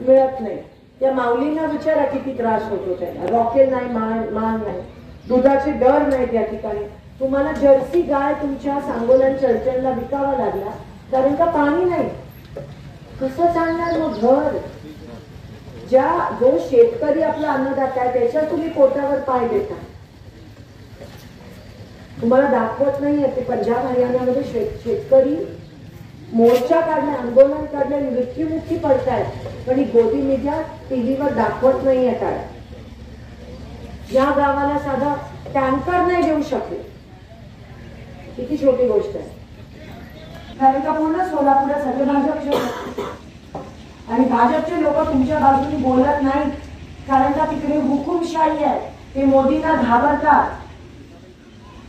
मिळत नाही। त्या माऊलींना विचारा किती त्रास होतो त्यांना, रॉकेल नाही, मान नाही, दुधाचे दर नाही त्या ठिकाणी। तुम्हाला जर्सी गाय तुमच्या सांगोला चर्चलला विकावा लागला कारण का पाणी नाही। कसं चालणार मग घर? जो शेतकरी आपला अन्नदाता आहे त्याच्या तुम्ही पोटावर पाय देता। तुम्हाला दाखवत नाहीये ते पंजाब हरियाणामध्ये शेतकरी मोर्चा काढणे, आंदोलन काढणे, मृत्युमुखी पडतायत, पण ही गोदी मीडिया टीव्हीवर दाखवत नाहीये। काय या गावाला साधा टँकर नाही देऊ शकले, किती छोटी गोष्ट आहे। कारण का पूर्ण सोलापूर सगळे भाजपचे आणि भाजपचे लोक तुमच्या बाजूने बोलत नाहीत कारण का तिकडे हुकुमशाही आहे, ते मोदींना घाबरतात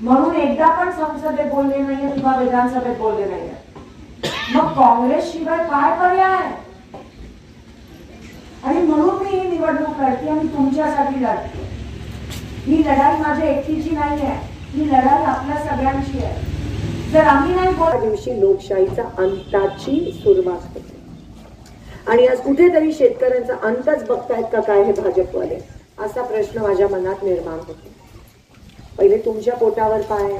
म्हणून एकदा पण संसदेत बोलले नाहीये किंवा विधानसभेत बोलले नाहीये। मग काँग्रेस शिवाय काय पर्याय? आणि म्हणून मी ही निवडणूक लढते आणि तुमच्यासाठी लढते। ही लढाई माझ्या एकटीची नाही आहे, ही लढाई आपल्या सगळ्यांची आहे। जर आम्ही नाही बोलत दिवशी लोकशाहीचा अंताची सुरुवात होते आणि आज कुठेतरी शेतकऱ्यांचा अंतच बघतायत का काय हे भाजपवाले, असा प्रश्न माझ्या मनात निर्माण होतो। पहिले तुमच्या पोटावर पाय,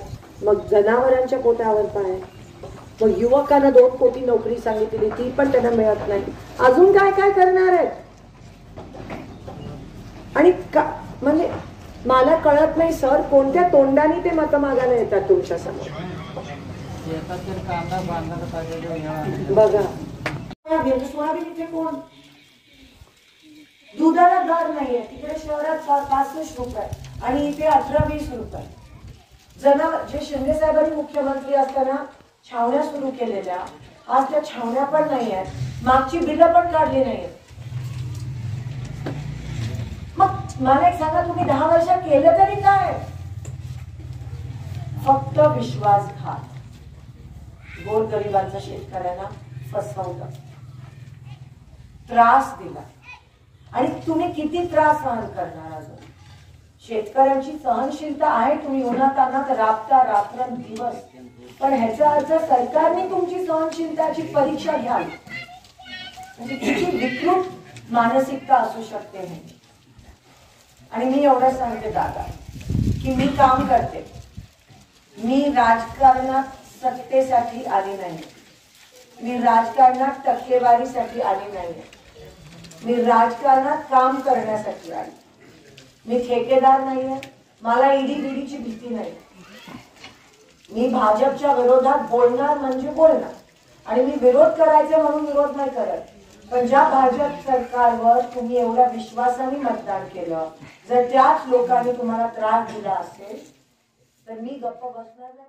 मग जनावरांच्या पोटावर पाय, मग युवकांना 2 कोटी नोकरी सांगितली ती पण त्यांना मिळत नाही, अजून काय काय करणार आहेत? आणि म्हणजे मला कळत नाही सर, कोणत्या तोंडाने ते मत मागायला येतात तुमच्या समोर? बघा सोयाबीन इथे कोण, दुधाला दर नाहीये तिकडे शहरात 65 रुपये आणि इथे 18-20 रुपये। जे शिंदे साहेबांनी मुख्यमंत्री असताना छावण्या सुरू केलेल्या, आज त्या छावण्या पण नाही आहेत, मागची बिलं पण काढली नाहीत। मग मला एक सांगा, तुम्ही 10 वर्ष केलं तरी काय? फक्त विश्वासघात, गोरगरिबांचा शेतकऱ्यांना फसवलं, त्रास दिला आणि तुम्ही किती त्रास सहन करणार? अजून शेतकऱ्यांची सहनशीलता आहे, तुम्ही उन्हातान्हात राबता रात्रंदिवस, पण ह्याचा अर्थ सरकारने तुमची सहनशीलताची परीक्षा घ्यावी, म्हणजे किती विकृत मानसिकता असू शकते। आणि मी एवढं सांगते दादा की मी काम करते, मी राजकारणात सत्तेसाठी आली नाही, मी राजकारणात टक्केवारीसाठी आली नाही, मी राजकारणात काम करण्यासाठी आली। मी ठेकेदार नाहीये, मला ईडी-बीडीची भीती नाही। मी भाजपच्या विरोधात बोलणार म्हणजे बोलणार आणि मी विरोध करायचे म्हणून विरोध नाही करत, पण ज्या भाजप सरकारवर तुम्ही एवढ्या विश्वासाने मतदान केलं, जर त्याच लोकांनी तुम्हाला त्रास दिला असेल तर मी गप्प बसणार नाही।